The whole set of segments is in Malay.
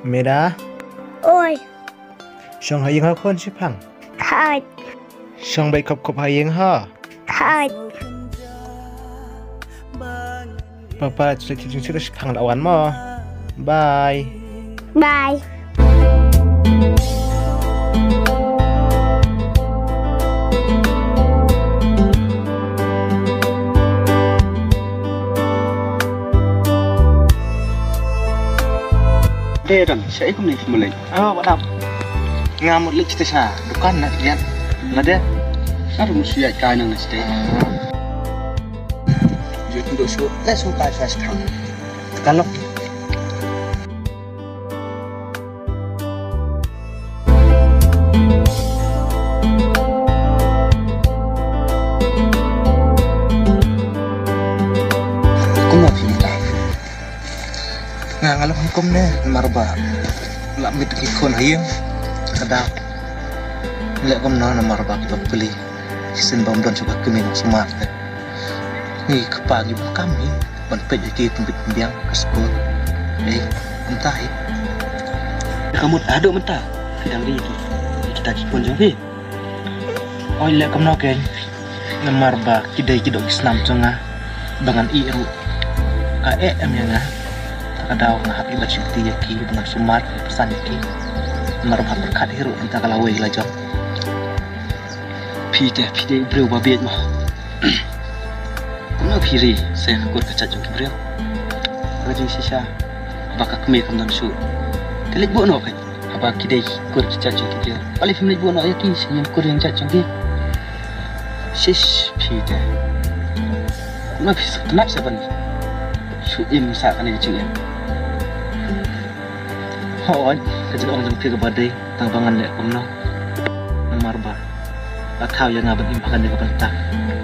Meda, ôi, xong hay ha con chip hằng, thật, xong bay cọp cọp hay ha, thật, papa sudah chip hằng lawan mo, bye. bye. Đây rằng sẽ không này một lịch. Bắt đầu. Ngam một lịch kita sa, bukan nak lihat. Nada. Ada musuh yang kaya nang stay. Jadi untuk show, let's show kaya saya sekarang. Kalau ngalam hukum ne marba lamit ikon hayang kadang lek kom no marba kita beli sen bom don coba kemin smart ni kepagi kami ban pej iki tumbit biang ke sekolah entah Kamu ada mentah kadang ri kita kipon jong fi. oi lek kom no ken marba kidai kidok islam jonga bangan iru am yang kadang ngahapi baca tiya ki dengan sumar pesan ki marba berkat hiru entah kalau wei lajam Pide bro babet mah. Kamu piri saya akut kacat jong bro. Rajin sisa bakal kami kam dan su. Telik buat no kan? Apa kidai kur kacat jong bro. Paling film buat no ya ki senyum kur yang kacat jong bro. Shish pide. Kamu bisa kenapa seban? Su im sa kan jong im. Hoi, kerja orang jong bro badai tangbangan lek kom no. Marba. Atau yang ngabat impakan dengan pentah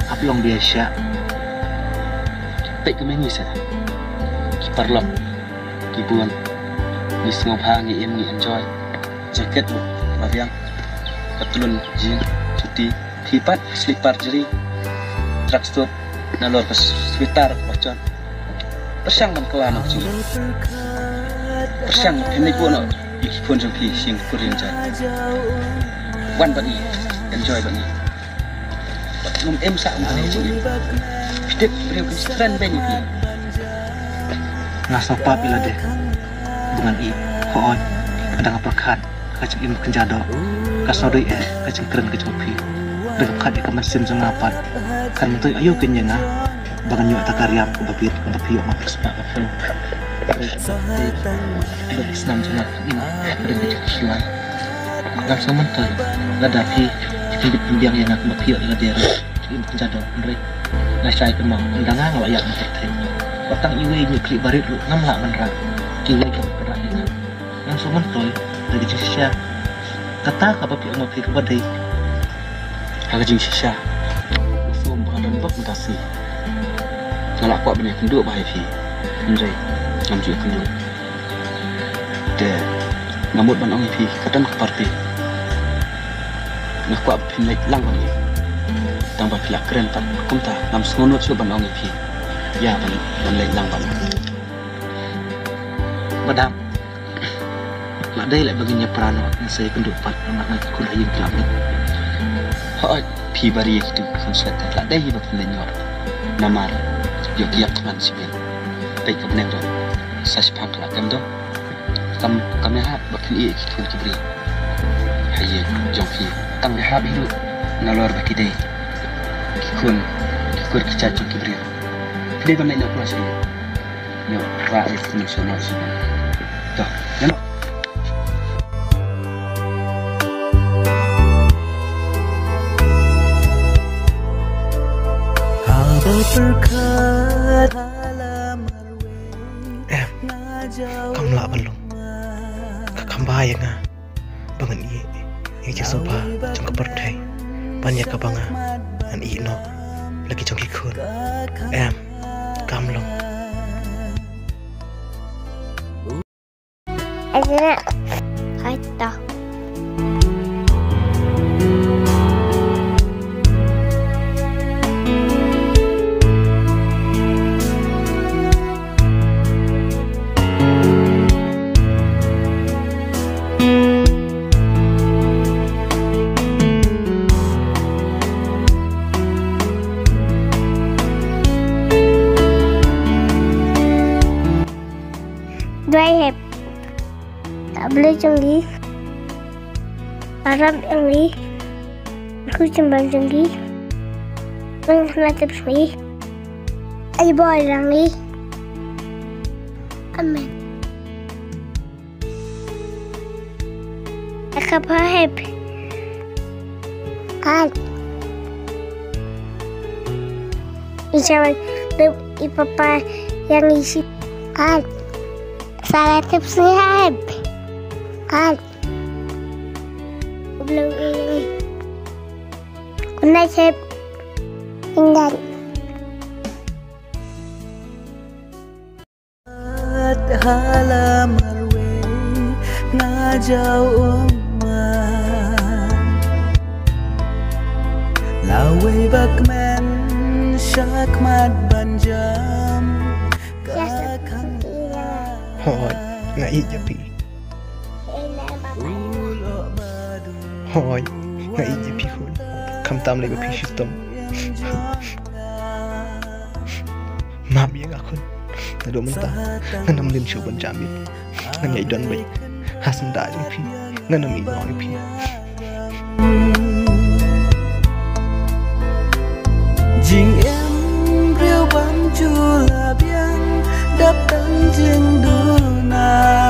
apa yang biasa baik kemana sih kiparlok kibuan di semua hangi em ni enjoy jaket bu bagian ketulun jin cuti kipat slipper jeri tracksuit nalor ke sweater bocor persiang dan kelan aku persiang ini pun ikipun jampi sing kuring jan wan bani enjoy bani num em sa bani jadi hidup beri keren bani pi ngasa pa pila deh bungan i hoon kadang apakan kacang im kenjado kasodoi kacang keren kacang pi dengan kadi kemesin sengapat kan mentu ayo kenyang bangan nyu takariam ke babi ma perspa apa Islam sangat ini dengan kiwan ngam sementu ladapi Kibit pembiang yang aku makiyo ila dera Kibit penjado Andre Nasay ke mau Undanga ngawayak matertay Watang iwe nyukli barit lu Ngamla menrang Kiwe ka perlahinan Yang sumentoy Dari jisya Kata kapapi ang mapi kepadai Haga jing sisya Usum pengadaan bak mentasi Ngalak kuat benih kenduk bahaya fi Andre Ngamjuk kenduk De Ngamut ban ongi fi Kadang ke parti nak kuat pinai lang bani, tang bak pilak keren pan, kumta nam sengonot su ban ongi pi, ya ban lek lang ban. Madam, nak day lek baginya perano, saya kenduk pat, nak nak kulah yang kelap ni. Hoi, pi bari itu konsep, nak day bak pinai nyor, namar, yuk kiap teman sibin, baik kebenar dong, saya sepang kelak kem dong, kami hat bak pinai ikut kibri, hayy jongki. Tang lihat itu nalor baki day kikur kicat jong kibri kidai banai nak puas ni nyo raif nasional sini dah nyo kamu lah belum kakambayang bangun iya yang soba jong kepertai banyak kabanga an ino lagi jong kikun kamlong Ayo nak, hai tah. Beli jenggi. Arab jenggi. Aku cembang jenggi. Mengenatip jenggi. Ay boy jenggi. Amin. Aku paham. Kan. Isyawan ipapa yang isi. Kan. Salah tips ni kan. Belum ini. Kuna cep. Tinggal. Halamar we ngajau lawe bakmen syakmat banjam kakang Hoi, ngai jepi. Hoi, ngai jepi kun. Kam tam lagi pi system. Maaf ya akun. Nado mentah. Nganam lim show banjamit. Nganyai don baik. Hasan da jepi. Nganam i noi pi. Jing em riêu bám chula biang đắp tấn riêng đu na